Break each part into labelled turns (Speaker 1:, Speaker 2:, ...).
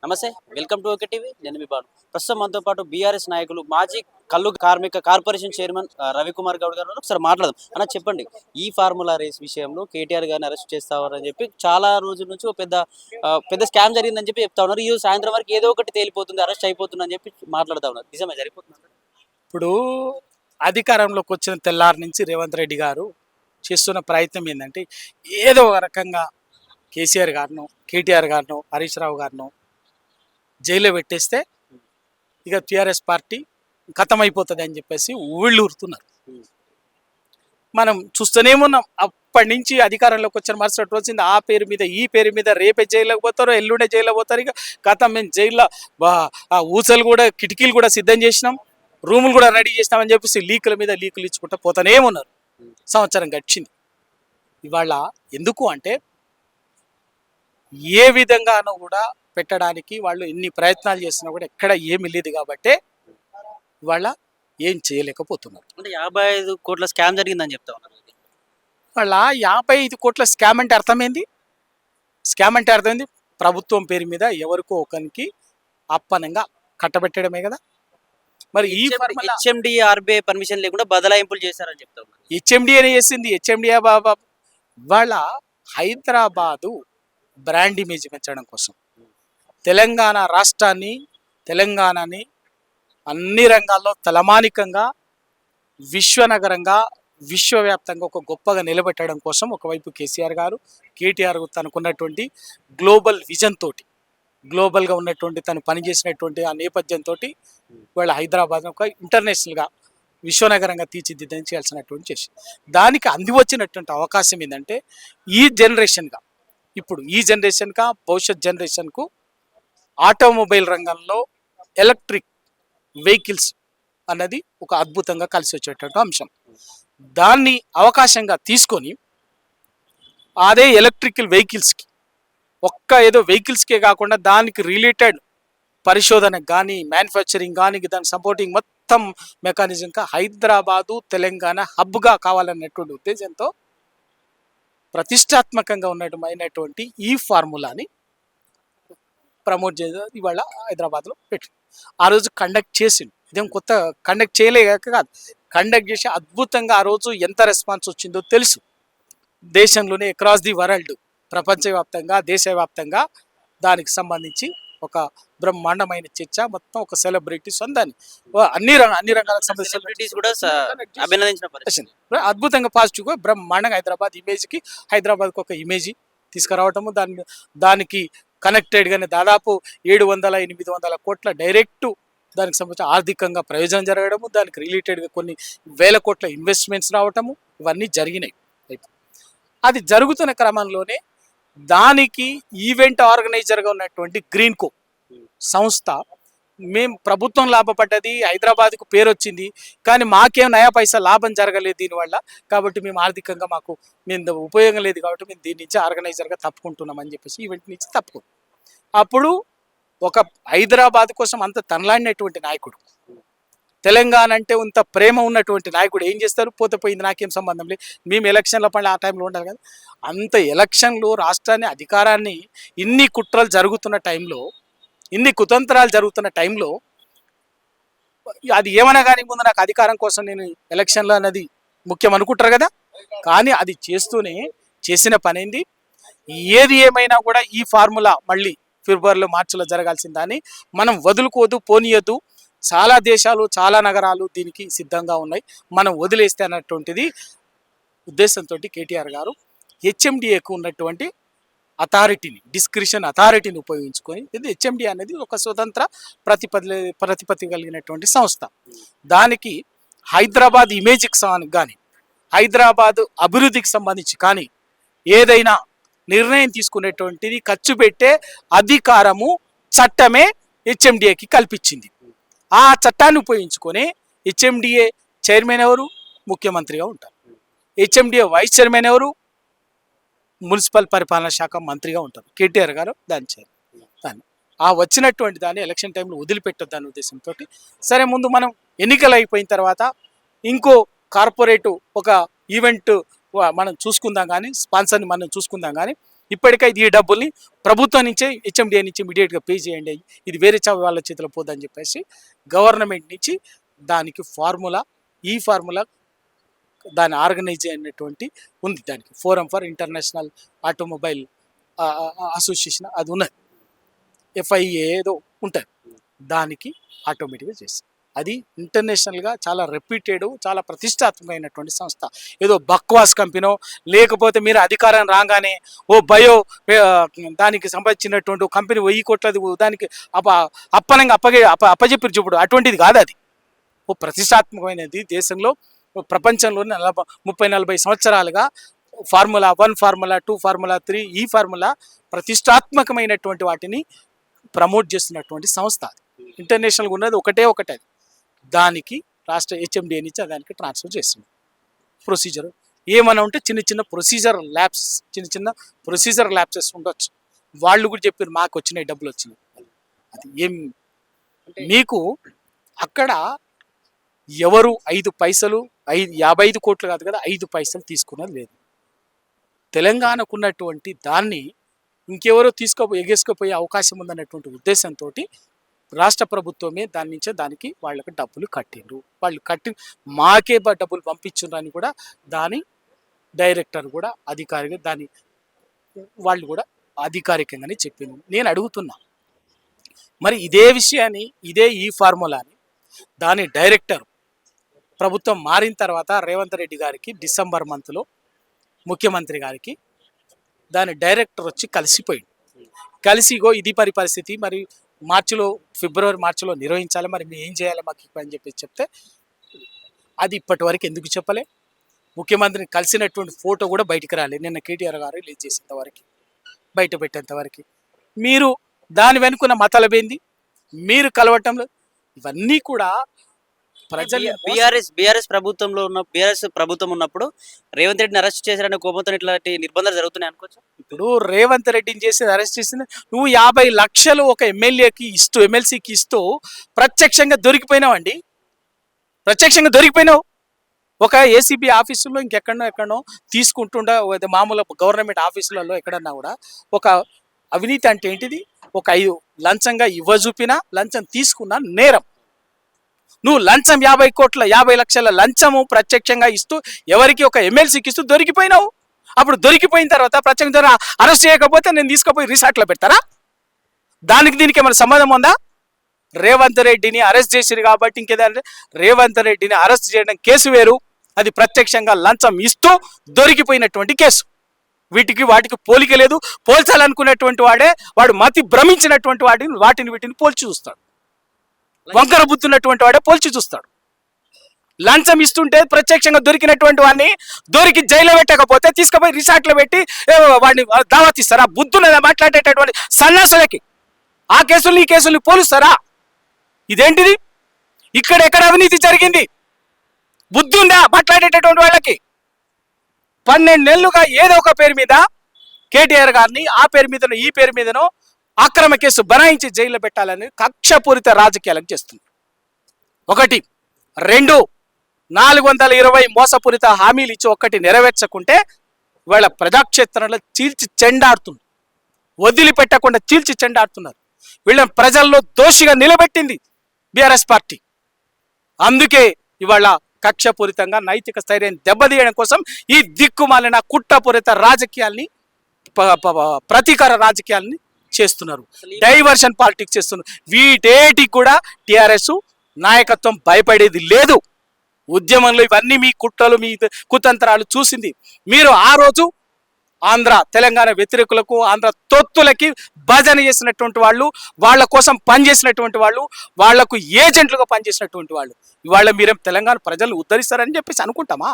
Speaker 1: నమస్తే, welcome to okay TV. నేను మీ బాను. ప్రస్తుతం మనతో పాటు బీఆర్ఎస్ నాయకులు, మాజీ కల్లు కార్మిక కార్పొరేషన్ చైర్మన్ రవికుమార్ గౌడ్ గారు ఉన్నారు. ఒకసారి మాట్లాడదాం. అన్న చెప్పండి, ఈ ఫార్ములా రేస్ విషయంలో కేటీఆర్ గారిని అరెస్ట్ చేస్తారని చెప్పి చాలా రోజుల నుంచి ఒక పెద్ద స్కామ్ జరిగిందని చెప్పి చెప్తా ఉన్నారు. ఈ రోజు సాయంత్రం వరకు ఏదో ఒకటి తేలిపోతుంది, అరెస్ట్ అయిపోతుంది అని చెప్పి మాట్లాడుతూ ఉన్నారు. నిజమే జరిగిపోతుంది.
Speaker 2: ఇప్పుడు అధికారంలోకి వచ్చిన తెల్లారి నుంచి రేవంత్ రెడ్డి గారు చేస్తున్న ప్రయత్నం ఏంటంటే ఏదో ఒక రకంగా కేసీఆర్ గారిను, కేటీఆర్ గారిను, హరీష్ రావు గారిను జైల్లో పెట్టేస్తే ఇక టీఆర్ఎస్ పార్టీ ఖతమైపోతుంది అని చెప్పేసి ఊళ్ళు ఊరుతున్నారు. మనం చూస్తూనే ఉన్నాం. అప్పటి నుంచి అధికారంలోకి వచ్చిన మరుసటి వచ్చింది ఆ పేరు మీద ఈ పేరు మీద రేపే జైల్లోకి పోతారు, ఎల్లుండే జైల్లో పోతారు. ఇక ఖతం మేము జైల్లో ఆ ఊసలు కూడా కిటికీలు కూడా సిద్ధం చేసినాం, రూములు కూడా రెడీ చేసినామని చెప్పేసి లీకుల మీద లీకులు ఇచ్చుకుంటా పోతానే ఉన్నారు. సంవత్సరం గడిచింది. ఇవాళ ఎందుకు అంటే ఏ విధంగానూ కూడా పెట్టడానికి వాళ్ళు ఎన్ని ప్రయత్నాలు చేసినా కూడా ఎక్కడ ఏమి లేదు కాబట్టి ఇవాళ ఏం చేయలేకపోతున్నారు.
Speaker 1: అంటే 55 కోట్ల స్కామ్ జరిగిందని చెప్తా ఉన్నారు.
Speaker 2: వాళ్ళ 55 కోట్ల స్కామ్ అంటే అర్థమైంది. స్కామ్ అంటే అర్థమైంది ప్రభుత్వం పేరు మీద ఎవరికో ఒకరికి అప్పనంగా కట్టబెట్టడమే కదా. మరి ఈ
Speaker 1: హెచ్ఎండి ఆర్బీఐ పర్మిషన్ లేకుండా బదలాయింపులు చేశారని చెప్తా ఉన్నారు.
Speaker 2: హెచ్ఎండిఏ చేసింది. హెచ్ఎండిఏ బాబా వాళ్ళ హైదరాబాదు బ్రాండ్ ఇమేజ్ పెంచడం కోసం తెలంగాణ రాష్ట్రాన్ని, తెలంగాణని అన్ని రంగాల్లో తలమానికంగా, విశ్వనగరంగా, విశ్వవ్యాప్తంగా ఒక గొప్పగా నిలబెట్టడం కోసం ఒకవైపు కేసీఆర్ గారు, కేటీఆర్ తనకున్నటువంటి గ్లోబల్ విజన్ తోటి, గ్లోబల్గా ఉన్నటువంటి తను పనిచేసినటువంటి ఆ నేపథ్యంతో వాళ్ళ హైదరాబాద్ ఒక ఇంటర్నేషనల్గా విశ్వనగరంగా తీర్చిదిద్దని చేయాల్సినటువంటి చేసి దానికి అందివచ్చినటువంటి అవకాశం ఏంటంటే ఈ జనరేషన్గా, ఇప్పుడు ఈ జనరేషన్గా భవిష్యత్ జనరేషన్కు ఆటోమొబైల్ రంగంలో ఎలక్ట్రిక్ వెహికల్స్ అన్నది ఒక అద్భుతంగా కలిసి వచ్చేటటువంటి అంశం. దాన్ని అవకాశంగా తీసుకొని అదే ఎలక్ట్రికల్ వెహికల్స్కి ఏదో వెహికల్స్కే కాకుండా దానికి రిలేటెడ్ పరిశోధనకు కానీ, మ్యానుఫ్యాక్చరింగ్ కానీ, దాని సపోర్టింగ్ మొత్తం మెకానిజంగా హైదరాబాదు తెలంగాణ హబ్గా కావాలన్నటువంటి ఉద్దేశంతో ప్రతిష్టాత్మకంగా ఉన్నటువంటి ఈ ఫార్ములాని ప్రమోట్ చేసి ఇవాళ హైదరాబాద్లో పెట్టింది. ఆ రోజు కండక్ట్ చేసిండు. ఇదేం కొత్త కండక్ట్ చేయలేక కాదు, కండక్ట్ చేసి అద్భుతంగా ఆ రోజు ఎంత రెస్పాన్స్ వచ్చిందో తెలుసు. దేశంలోనే అక్రాస్ ది వరల్డ్, ప్రపంచవ్యాప్తంగా, దేశవ్యాప్తంగా దానికి సంబంధించి ఒక బ్రహ్మాండమైన చర్చ, మొత్తం ఒక సెలబ్రిటీస్ దాన్ని అన్ని రంగాలకు సంబంధించిన
Speaker 1: కూడా అభినందించిన
Speaker 2: అద్భుతంగా పాజిటివ్గా బ్రహ్మాండంగా హైదరాబాద్కి ఒక ఇమేజ్ తీసుకురావటము, దానికి కనెక్టెడ్గానే దాదాపు 700-800 కోట్ల డైరెక్టు దానికి సంబంధించి ఆర్థికంగా ప్రయోజనం జరగడము, దానికి రిలేటెడ్గా కొన్ని వేల కోట్ల ఇన్వెస్ట్మెంట్స్ రావటము, ఇవన్నీ జరిగినాయి. అది జరుగుతున్న క్రమంలోనే దానికి ఈవెంట్ ఆర్గనైజర్గా ఉన్నటువంటి గ్రీన్కో సంస్థ, మేము ప్రభుత్వం లాభపడ్డది, హైదరాబాద్కు పేరు వచ్చింది, కానీ మాకేం నయా పైసా లాభం జరగలేదు దీనివల్ల, కాబట్టి మేము ఆర్థికంగా మేము ఉపయోగం లేదు కాబట్టి మేము దీని నుంచి ఆర్గనైజర్గా తప్పుకుంటున్నామని చెప్పేసి ఈవెంట్ నుంచి తప్పుకుంటాం. అప్పుడు ఒక హైదరాబాద్ కోసం అంత తనలాడినటువంటి నాయకుడు, తెలంగాణ అంటే ఇంత ప్రేమ ఉన్నటువంటి నాయకుడు ఏం చేస్తారు? పోయింది, నాకేం సంబంధం లేదు, మేము ఎలక్షన్ల పని ఆ టైంలో ఉండాలి కదా. అంత ఎలక్షన్లు, రాష్ట్రాన్ని, అధికారాన్ని, ఇన్ని కుట్రలు జరుగుతున్న టైంలో, ఇన్ని కుతంత్రాలు జరుగుతున్న టైంలో అది ఏమన్నా కానీ ముందు నాకు అధికారం కోసం నేను ఎలక్షన్లు అన్నది ముఖ్యం అనుకుంటారు కదా. కానీ అది చేసిన పనేంది, ఏది ఏమైనా కూడా ఈ ఫార్ములా మళ్ళీ ఫిబ్రవరిలో, మార్చిలో జరగాల్సిందని మనం వదులుకోదు, పోనీయద్దు. చాలా దేశాలు, చాలా నగరాలు దీనికి సిద్ధంగా ఉన్నాయి, మనం వదిలేస్తే అన్నటువంటిది ఉద్దేశంతో కేటీఆర్ గారు హెచ్ఎండిఏకు ఉన్నటువంటి అథారిటీని, డిస్క్రిషన్ అథారిటీని ఉపయోగించుకొని, ఇది హెచ్ఎండి అనేది ఒక స్వతంత్ర ప్రతిపత్తి కలిగినటువంటి సంస్థ. దానికి హైదరాబాద్ ఇమేజ్కి కానీ, హైదరాబాద్ అభివృద్ధికి సంబంధించి కానీ ఏదైనా నిర్ణయం తీసుకునేటువంటిది ఖర్చు పెట్టే అధికారము, చట్టమే హెచ్ఎండిఏకి కల్పించింది. ఆ చట్టాన్ని ఉపయోగించుకొని హెచ్ఎండిఏ చైర్మన్ ఎవరు? ముఖ్యమంత్రిగా ఉంటారు. హెచ్ఎండిఏ వైస్ చైర్మన్ ఎవరు? మున్సిపల్ పరిపాలనా శాఖ మంత్రిగా ఉంటారు. కేటీఆర్ గారు దాన్ని ఆ వచ్చినటువంటి దాన్ని ఎలక్షన్ టైంలో వదిలిపెట్టొద్దు అనే ఉద్దేశంతో, సరే ముందు మనం ఎన్నికలు అయిపోయిన తర్వాత ఇంకో కార్పొరేటు ఒక ఈవెంట్ మనం చూసుకుందాం కానీ, స్పాన్సర్ని మనం చూసుకుందాం కానీ, ఇప్పటికైతే ఈ డబ్బుల్ని ప్రభుత్వం నుంచే హెచ్ఎండిఏ నుంచి ఇమీడియట్గా పే చేయండి, ఇది వేరే వాళ్ళ చేతిలో పోదని చెప్పేసి గవర్నమెంట్ నుంచి దానికి ఫార్ములా, ఈ ఫార్ములా దాని ఆర్గనైజ్ అయినటువంటి ఉంది, దానికి forum for international automobile association అది ఉన్నది, ఎఫ్ఐఏ ఏదో ఉంటుంది, దానికి ఆటోమేటిక్గా చేస్తుంది. అది ఇంటర్నేషనల్గా చాలా రెప్యూటెడ్, చాలా ప్రతిష్టాత్మకమైనటువంటి సంస్థ. ఏదో బక్వాస్ కంపెనో లేకపోతే మీరు అధికారం రాగానే ఓ దానికి సంబంధించినటువంటి కంపెనీ 1000 కోట్లది దానికి అప్పనంగా అప్పజెప్పి చూపుడు అటువంటిది కాదు. అది ఓ ప్రతిష్టాత్మకమైనది, దేశంలో ప్రపంచంలోనే 30-40 సంవత్సరాలుగా ఫార్ములా 1, ఫార్ములా 2, ఫార్ములా 3 ఈ ఫార్ములా ప్రతిష్టాత్మకమైనటువంటి వాటిని ప్రమోట్ చేస్తున్నటువంటి సంస్థ. ఇంటర్నేషనల్గా ఉన్నది ఒకటే అది, దానికి రాష్ట్ర హెచ్ఎండిఏ నుంచి దానికి ట్రాన్స్ఫర్ చేస్తుంది. ప్రొసీజర్ ఏమైనా ఉంటే చిన్న ప్రొసీజర్ ల్యాప్సెస్ ఉండొచ్చు. వాళ్ళు కూడా చెప్పారు మాకు వచ్చినాయి, డబ్బులు వచ్చినాయి. అది ఏం మీకు అక్కడ ఎవరు 5 పైసలు 55 కోట్లు కాదు కదా, 5 పైసలు తీసుకున్నది లేదు. తెలంగాణకు ఉన్నటువంటి దాన్ని ఇంకెవరో ఎగేసుకుపోయే అవకాశం ఉందన్నటువంటి ఉద్దేశంతో రాష్ట్ర ప్రభుత్వమే దానికి వాళ్ళకి డబ్బులు కట్టిండ్రు. వాళ్ళు మాకే డబ్బులు పంపించుండ్రని కూడా దాని డైరెక్టర్ కూడా అధికారిగా వాళ్ళు కూడా అధికారికంగానే చెప్పింది. నేను అడుగుతున్నా, మరి ఇదే విషయాన్ని ఈ ఫార్ములాని దాని డైరెక్టర్ ప్రభుత్వం మారిన తర్వాత రేవంత్ రెడ్డి గారికి డిసెంబర్ మంత్లో ముఖ్యమంత్రి గారికి దాని డైరెక్టర్ వచ్చి కలిసి ఇది పరిస్థితి, మరి ఫిబ్రవరి మార్చిలో నిర్వహించాలి, మరి మేము ఏం చేయాలి మాకు అని చెప్తే అది ఇప్పటి వరకు ఎందుకు చెప్పలే? ముఖ్యమంత్రిని కలిసినటువంటి ఫోటో కూడా బయటికి రాలేదు. నిన్న కేటీఆర్ గారు రిలీజ్ చేసేంత వరకు, బయట పెట్టేంత వరకు మీరు దాని వెనుకున్న మతలబేంది, మీరు కలవటంలో ఇవన్నీ కూడా ప్రజలు
Speaker 1: బీఆర్ఎస్ ప్రభుత్వం ఉన్నప్పుడు రేవంత్ రెడ్డిని అరెస్ట్ చేశారనే కోపంతో ఇట్లాంటి నిర్బంధాలు జరుగుతున్నాయి అనుకోవచ్చు.
Speaker 2: ఇప్పుడు రేవంత్ రెడ్డిని చేసి అరెస్ట్ చేసింది నువ్వు 50 లక్షలు ఒక ఎమ్మెల్సీకి ఇస్తూ ప్రత్యక్షంగా దొరికిపోయినావు. ఒక ఏసీబీ ఆఫీసులో ఎక్కడనో తీసుకుంటుండా, మామూలు గవర్నమెంట్ ఆఫీసులలో ఎక్కడన్నా కూడా ఒక అవినీతి అంటే ఏంటిది? ఒక లంచంగా ఇవ్వజూపినా లంచం తీసుకున్నా నేరం. నువ్వు లంచం 50 లక్షల లంచము ప్రత్యక్షంగా ఇస్తూ ఎవరికి ఒక ఎమ్మెల్సీకి ఇస్తూ దొరికిపోయినావు. అప్పుడు దొరికిపోయిన తర్వాత ప్రత్యక్షంగా అరెస్ట్ చేయకపోతే నేను తీసుకుపోయి రిసార్ట్లో పెడతారా? దీనికి ఏమైనా సంబంధం ఉందా? రేవంత్ రెడ్డిని అరెస్ట్ చేసిరు కాబట్టి ఇంకేదంటే రేవంత్ రెడ్డిని అరెస్ట్ చేయడం కేసు వేరు, అది ప్రత్యక్షంగా లంచం ఇస్తూ దొరికిపోయినటువంటి కేసు. వాటికి పోలిక లేదు. పోల్చాలనుకునేటువంటి వాడు మతి భ్రమించినటువంటి వీటిని పోల్చి చూస్తాడు. వంకర బుద్ధున్నటువంటి వాడే పోల్చి చూస్తాడు. లంచం ఇస్తుంటే ప్రత్యక్షంగా దొరికినటువంటి వాడిని దొరికి జైల్లో పెట్టకపోతే తీసుకుపోయి రిసార్ట్లో పెట్టి వాడిని దావతిస్తారా? బుద్ధున్నదా మాట్లాడేటటువంటి సన్నాసులకి? ఆ కేసుల్ని ఈ కేసుల్ని పోలుస్తారా? ఇదేంటిది? ఎక్కడ అవినీతి జరిగింది? బుద్ధి ఉందా మాట్లాడేటటువంటి వాళ్ళకి? 12 నెలలుగా ఏదో ఒక పేరు మీద కేటీఆర్ గారిని ఆ పేరు మీదనో ఈ పేరు మీదనో అక్రమ కేసు బనాయించి జైల్లో పెట్టాలని కక్షపూరిత రాజకీయాలకు చేస్తుంది. 1, 2, 420 మోసపూరిత హామీలు ఇచ్చి ఒక్కటి నెరవేర్చకుంటే వాళ్ళ ప్రజాక్షేత్రంలో చీల్చి చెండాడుతుంది. వదిలిపెట్టకుండా చీల్చి చెండాడుతున్నారు. వీళ్ళని ప్రజల్లో దోషిగా నిలబెట్టింది బీఆర్ఎస్ పార్టీ. అందుకే ఇవాళ కక్షపూరితంగా నైతిక స్థైర్యాన్ని దెబ్బతీయడం కోసం ఈ దిక్కుమాలిన కుట్రపూరిత రాజకీయాల్ని, ప్రతీకార రాజకీయాల్ని చేస్తున్నారు. డైవర్షన్ పాలిటిక్స్ చేస్తున్నారు. వీటేటికి కూడా టిఆర్ఎస్ నాయకత్వం భయపడేది లేదు. ఉద్యమంలో ఇవన్నీ మీ కుట్రలు, మీ కుతంత్రాలు చూసింది. మీరు ఆ రోజు తెలంగాణ వ్యతిరేకులకు, ఆంధ్ర తొత్తులకి భజన చేసినటువంటి వాళ్ళు, వాళ్ళ కోసం పనిచేసినటువంటి వాళ్ళు, వాళ్లకు ఏజెంట్లుగా పనిచేసినటువంటి వాళ్ళు, ఇవాళ మీరేం తెలంగాణ ప్రజలు ఉద్ధరిస్తారని చెప్పేసి అనుకుంటామా?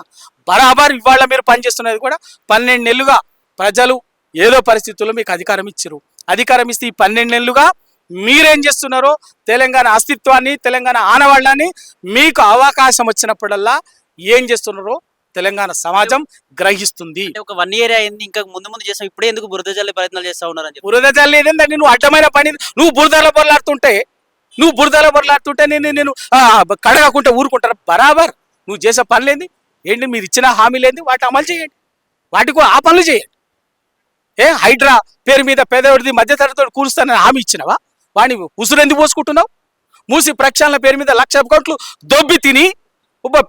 Speaker 2: బరాబర్ ఇవాళ మీరు పనిచేస్తున్నది కూడా 12 నెలలుగా ప్రజలు ఏదో పరిస్థితుల్లో మీకు అధికారం ఇచ్చారు. అధికారం ఇస్తే ఈ 12 నెలలుగా మీరేం చేస్తున్నారో తెలంగాణ అస్తిత్వాన్ని, తెలంగాణ ఆనవాళ్ళని మీకు అవకాశం వచ్చినప్పుడల్లా ఏం చేస్తున్నారో తెలంగాణ సమాజం గ్రహిస్తుంది.
Speaker 1: ఒక 1 year అయింది, ఇంకా ముందు చేస్తాం, ఇప్పుడే ఎందుకు బురద జల్లే ప్రయత్నాలు చేస్తా ఉన్నారని?
Speaker 2: బురద జల్లేదండి, నువ్వు అడ్డమైన పని, నువ్వు బురదలో బొరలాడుతుంటే నేను కడగకుంటే ఊరుకుంటారా? బరాబర్ నువ్వు చేసే పనులేంది ఏంటి? మీరు ఇచ్చిన హామీలేంది? వాటి అమలు చేయండి, వాటికి ఆ పనులు చేయండి. హైడ్రా పేరు మీద పేదవాడిది మధ్యతరగతి కూలుస్తానని హామీ ఇచ్చినవా? వాడిని ఉసురెందుకు పోసుకుంటున్నావు? మూసి ప్రక్షాళన పేరు మీద 1,00,000 కోట్లు దొబ్బి తిని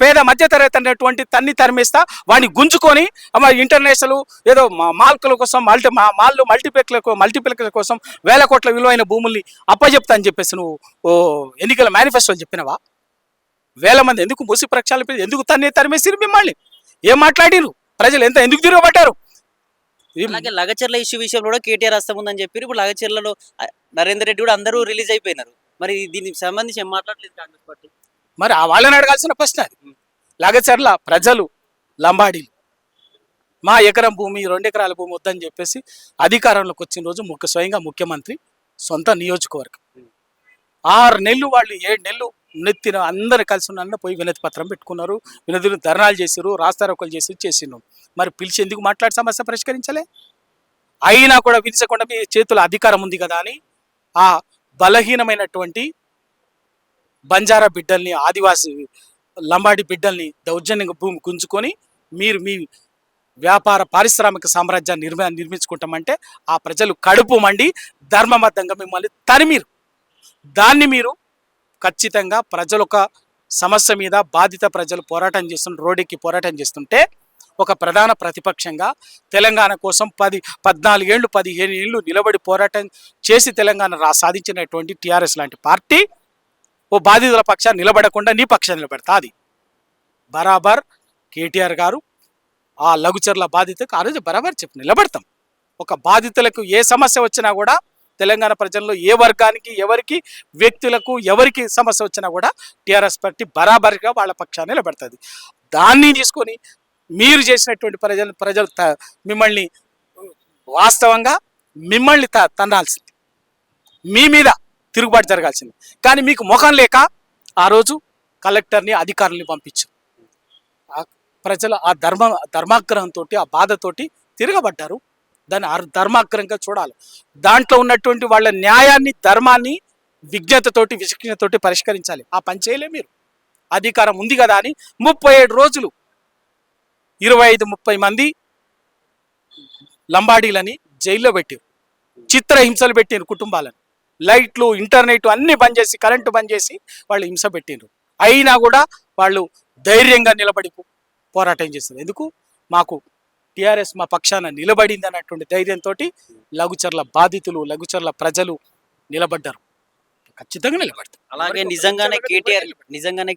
Speaker 2: పేద మధ్యతరగతి అనేటువంటి తన్ని తరిమేస్తా వాడిని గుంజుకొని ఇంటర్నేషనల్ ఏదో మాల్కుల కోసం మల్టీప్లెక్స్ల కోసం 1,000 కోట్ల విలువైన భూముల్ని అప్పచెప్తా అని చెప్పేసి నువ్వు ఎన్నికల మేనిఫెస్టోలు చెప్పినవా? 1,000 మంది ఎందుకు మూసి ప్రక్షాళన ఎందుకు తరిమేసిరు? మిమ్మల్ని ఏం మాట్లాడిరు? ప్రజలు ఎందుకు తిరగబడ్డారు?
Speaker 1: అలాగే లగచర్ల ఇష్యూ విషయంలో కూడా కేటీఆర్ హస్తం ఉందని చెప్పి ఇప్పుడు లగచర్లలో నరేందర్ రెడ్డి కూడా అందరూ రిలీజ్ అయిపోయినారు. మరి దీనికి సంబంధించి ఏం మాట్లాడలేదు కాంగ్రెస్ పార్టీ?
Speaker 2: మరి వాళ్ళని అడగాల్సిన ప్రశ్న అది. లగచర్ల ప్రజలు లంబాడీలు మా ఎకరం భూమి 2 ఎకరాల భూమి వద్దని చెప్పేసి అధికారంలోకి వచ్చిన రోజు స్వయంగా ముఖ్యమంత్రి సొంత నియోజకవర్గం 6 నెలలు వాళ్ళు 7 నెలలు నెత్తిన అందరు కలిసి ఉన్న పోయి వినతి పత్రం పెట్టుకున్నారు, వినతులు ధర్నాలు చేసిరు, రాస్తారోకలు చేసినాం. మరి పిలిచి ఎందుకు మాట్లాడి సమస్య పరిష్కరించలే? అయినా కూడా వినచకుండా మీ చేతుల అధికారం ఉంది కదా అని ఆ బలహీనమైనటువంటి బంజారా బిడ్డల్ని, ఆదివాసి లంబాడి బిడ్డల్ని దౌర్జన్యంగా భూమి గుంజుకొని మీరు మీ వ్యాపార పారిశ్రామిక సామ్రాజ్యాన్ని నిర్మించుకుంటామంటే ఆ ప్రజలు కడుపు మండి ధర్మబద్ధంగా మిమ్మల్ని తరిమిరు. దాన్ని మీరు ఖచ్చితంగా ప్రజలు ఒక సమస్య మీద బాధిత ప్రజలు పోరాటం చేస్తుంటే రోడ్డుకి పోరాటం చేస్తుంటే ఒక ప్రధాన ప్రతిపక్షంగా తెలంగాణ కోసం 14 ఏళ్ళు 15 ఏళ్ళు నిలబడి పోరాటం చేసి తెలంగాణ సాధించినటువంటి టీఆర్ఎస్ లాంటి పార్టీ ఓ బాధితుల పక్షాన్ని నిలబడకుండా నీ పక్షాన్ని నిలబెడతా. అది బరాబర్ కేటీఆర్ గారు ఆ లఘుచర్ల బాధితులకు ఆ రోజు బరాబర్ నిలబడతాం. ఒక బాధితులకు ఏ సమస్య వచ్చినా కూడా తెలంగాణ ప్రజల్లో ఏ వర్గానికి ఎవరికి వ్యక్తులకు ఎవరికి సమస్య వచ్చినా కూడా టీఆర్ఎస్ పార్టీ బరాబర్గా వాళ్ళ పక్షాన్ని నిలబెడుతుంది. దాన్ని తీసుకొని మీరు చేసినటువంటి ప్రజలు మిమ్మల్ని వాస్తవంగా మిమ్మల్ని తన్నాల్సింది, మీ మీద తిరుగుబాటు జరగాల్సింది. కానీ మీకు ముఖం లేక ఆ రోజు కలెక్టర్ని అధికారుల్ని పంపించు. ప్రజలు ఆ ధర్మాగ్రహంతో ఆ బాధతోటి తిరగబడ్డారు. దాన్ని ధర్మాగ్రహంగా చూడాలి. దాంట్లో ఉన్నటువంటి వాళ్ళ న్యాయాన్ని ధర్మాన్ని విజ్ఞతతోటి విచక్షణతోటి పరిష్కరించాలి. ఆ పని చేయలే మీరు. అధికారం ఉంది కదా అని 37 రోజులు 25-30 మంది లంబాడీలని జైల్లో పెట్టారు, చిత్రహింసలు పెట్టారు, కుటుంబాలను లైట్లు ఇంటర్నెట్ అన్ని బంద్ చేసి కరెంటు బంద్ చేసి వాళ్ళు హింస పెట్టిండ్రు. అయినా కూడా వాళ్ళు ధైర్యంగా నిలబడి పోరాటం చేస్తారు. ఎందుకు? మాకు టీఆర్ఎస్ మా పక్షాన నిలబడింది అన్నటువంటి ధైర్యంతో లఘుచర్ల బాధితులు లఘుచర్ల ప్రజలు నిలబడ్డారు. ఖచ్చితంగా నిలబడతారు.
Speaker 1: అలాగే నిజంగానే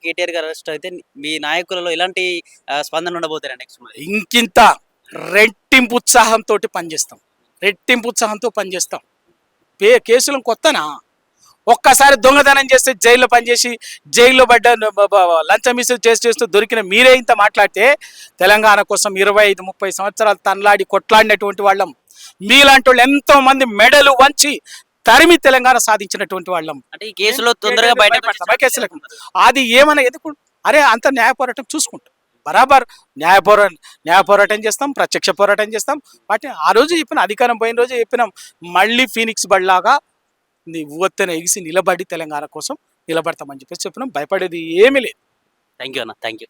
Speaker 1: కేటీఆర్ గారు అరెస్ట్ అయితే మీ నాయకులలో ఎలాంటి స్పందన ఉండబోతారు నెక్స్ట్?
Speaker 2: ఇంకింత రెట్టింపు ఉత్సాహంతో పనిచేస్తాం. కేసులను కొత్తనా? ఒక్కసారి దొంగతనం చేస్తే జైల్లో పనిచేసి జైల్లో పడ్డ లంచం చేస్తూ దొరికిన మీరే ఇంత మాట్లాడితే తెలంగాణ కోసం 25-30 సంవత్సరాలు తనలాడి కొట్లాడినటువంటి వాళ్ళం. మీలాంటి వాళ్ళు ఎంతో మంది మెడలు వంచి తరిమి తెలంగాణ సాధించినటువంటి వాళ్ళం.
Speaker 1: అంటే ఈ కేసులో తొందరగా
Speaker 2: కేసులకు అది ఏమైనా ఎందుకు? అరే అంత న్యాయ పోరాటం చూసుకుంటాం, బరాబర్ న్యాయ పోరాటం చేస్తాం, ప్రత్యక్ష పోరాటం చేస్తాం. వాటిని ఆ రోజు చెప్పిన అధికారం పోయిన రోజు చెప్పినాం, మళ్ళీ ఫీనిక్స్ బడిలాగా ఉవ్వెత్తున ఎగిసి నిలబడి తెలంగాణ కోసం నిలబడతామని చెప్పేసి చెప్పినాం. భయపడేది ఏమీ లేదు.
Speaker 1: థ్యాంక్ యూ అన్న, థ్యాంక్ యూ.